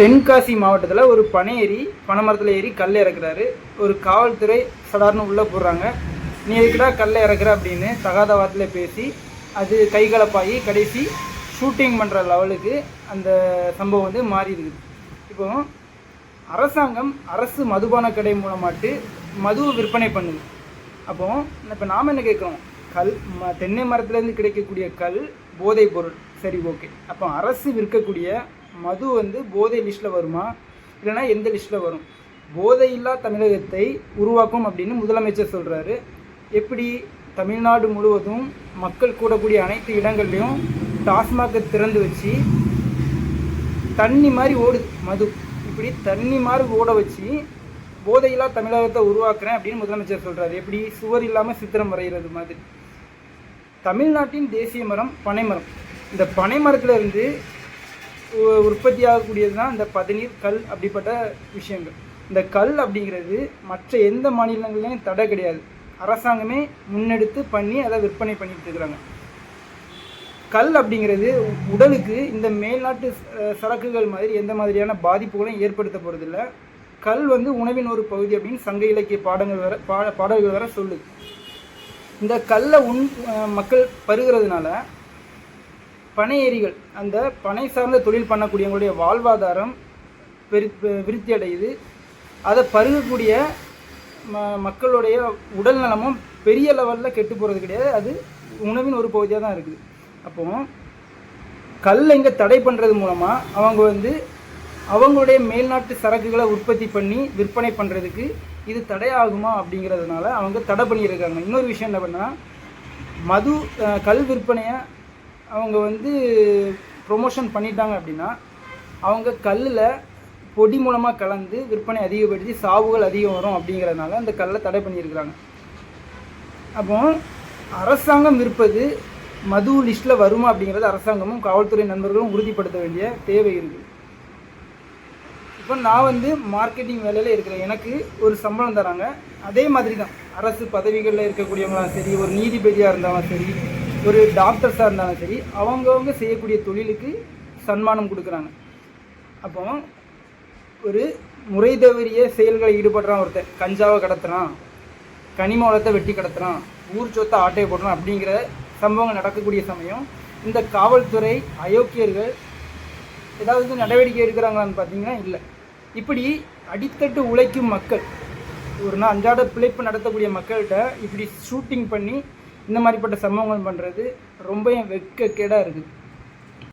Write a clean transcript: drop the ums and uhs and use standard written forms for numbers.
தென்காசி மாவட்டத்தில் ஒரு பனை ஏறி பனைமரத்தில் ஏறி கல் இறக்குறாரு. ஒரு காவல்துறை சடார்னு உள்ளே போடுறாங்க. நீ எதுக்குடா கல்லை இறக்குற அப்படின்னு தகாத வார்த்தையில் பேசி அது கைகலப்பாகி கடைசி ஷூட்டிங் பண்ணுற லெவலுக்கு அந்த சம்பவம் வந்து மாறி இருக்குது. இப்போ அரசாங்கம் அரசு மதுபான கடை மூலமாட்டு மது விற்பனை பண்ணுது. அப்போ இப்போ நாம் என்ன கேட்குறோம், தென்னை மரத்துலேருந்து கிடைக்கக்கூடிய கல் போதை பொருள், சரி ஓகே. அப்போ அரசு விற்கக்கூடிய மது வந்து போதை லிஸ்ட்டில் வருமா, இல்லைனா எந்த லிஸ்ட்டில் வரும்? போதையில்லா தமிழகத்தை உருவாக்கும் அப்படின்னு முதலமைச்சர் சொல்கிறாரு. எப்படி தமிழ்நாடு முழுவதும் மக்கள் கூடக்கூடிய அனைத்து இடங்கள்லையும் டாஸ்மாகை திறந்து வச்சு தண்ணி மாதிரி ஓடுது மது, இப்படி தண்ணி மாதிரி ஓட வச்சு போதையில்லா தமிழகத்தை உருவாக்குறேன் அப்படின்னு முதலமைச்சர் சொல்கிறாரு. எப்படி சுவர் இல்லாமல் சித்திரம் வரைகிறது மாதிரி. தமிழ்நாட்டின் தேசிய மரம் பனைமரம். இந்த பனைமரத்தில் இருந்து உற்பத்தி ஆகக்கூடியது தான் இந்த பதநீர், கல், அப்படிப்பட்ட விஷயங்கள். இந்த கல் அப்படிங்கிறது மற்ற எந்த மாநிலங்கள்லையும் தடை கிடையாது. அரசாங்கமே முன்னெடுத்து பண்ணி அதை விற்பனை பண்ணிட்டு இருக்கிறாங்க. கல் அப்படிங்கிறது உடலுக்கு இந்த மேல்நாட்டு சரக்குகள் மாதிரி எந்த மாதிரியான பாதிப்புகளையும் ஏற்படுத்த போகிறதில்ல. கல் வந்து உணவின் ஒரு பகுதி அப்படின்னு சங்க இலக்கிய பாடல்கள் வர சொல்லுது. இந்த கல்லை மக்கள் பருகிறதுனால பனை ஏரிகள், அந்த பனை சார்ந்த தொழில் பண்ணக்கூடியவங்களுடைய வாழ்வாதாரம் விருத்தி அடையுது. அதை பருகக்கூடிய மக்களுடைய உடல் நலமும் பெரிய லெவலில் கெட்டு போகிறது கிடையாது. அது உணவின் ஒரு பகுதியாக தான் இருக்குது. அப்போ கல்லை இங்கே தடை பண்ணுறது மூலமாக அவங்க வந்து அவங்களுடைய மேல்நாட்டு சரக்குகளை உற்பத்தி பண்ணி விற்பனை பண்ணுறதுக்கு இது தடையாகுமா அப்படிங்கிறதுனால அவங்க தடை பண்ணியிருக்காங்க. இன்னொரு விஷயம் என்ன பண்ணால், கல் விற்பனையை அவங்க வந்து ப்ரொமோஷன் பண்ணிட்டாங்க அப்படின்னா அவங்க கல்லில் பொடி மூலமாக கலந்து விற்பனை அதிகப்படுத்தி சாவுகள் அதிகம் வரும் அப்படிங்கிறதுனால அந்த கல்லை தடை பண்ணியிருக்கிறாங்க. அப்போ அரசாங்கம் விற்பது மது லிஸ்ட்டில் வருமா அப்படிங்கிறது அரசாங்கமும் காவல்துறை நண்பர்களும் உறுதிப்படுத்த வேண்டிய தேவை இருக்குது. இப்போ நான் வந்து மார்க்கெட்டிங் வேலையில் இருக்கிறேன். எனக்கு ஒரு சம்பளம் தராங்க. அதே மாதிரி தான் அரசு பதவிகளில் இருக்கக்கூடியவங்களாம் சரி, ஒரு நீதிபதியாக இருந்தாலும் சரி, ஒரு டாக்டர்ஸாக இருந்தாலும் சரி, அவங்கவுங்க செய்யக்கூடிய தொழிலுக்கு சன்மானம் கொடுக்குறாங்க. அப்போ ஒரு முறை தவறிய செயல்களை ஈடுபடுறான் ஒருத்தர், கஞ்சாவை கடத்துறான், கனிம வளத்தை வெட்டி கடத்துறான், ஊர் சொத்தை ஆட்டையை போடுறான் அப்படிங்கிற சம்பவங்கள் நடக்கக்கூடிய சமயம் இந்த காவல்துறை அயோக்கியர்கள் ஏதாவது நடவடிக்கை எடுக்கிறாங்களான்னு பார்த்தீங்கன்னா இல்லை. இப்படி அடித்தட்டு உழைக்கும் மக்கள், ஒரு நாள் அன்றாட பிழைப்பு நடத்தக்கூடிய மக்கள்கிட்ட இப்படி ஷூட்டிங் பண்ணி இந்த மாதிரிப்பட்ட சம்பவங்கள் பண்ணுறது ரொம்ப வெட்கக்கேடாக இருக்குது.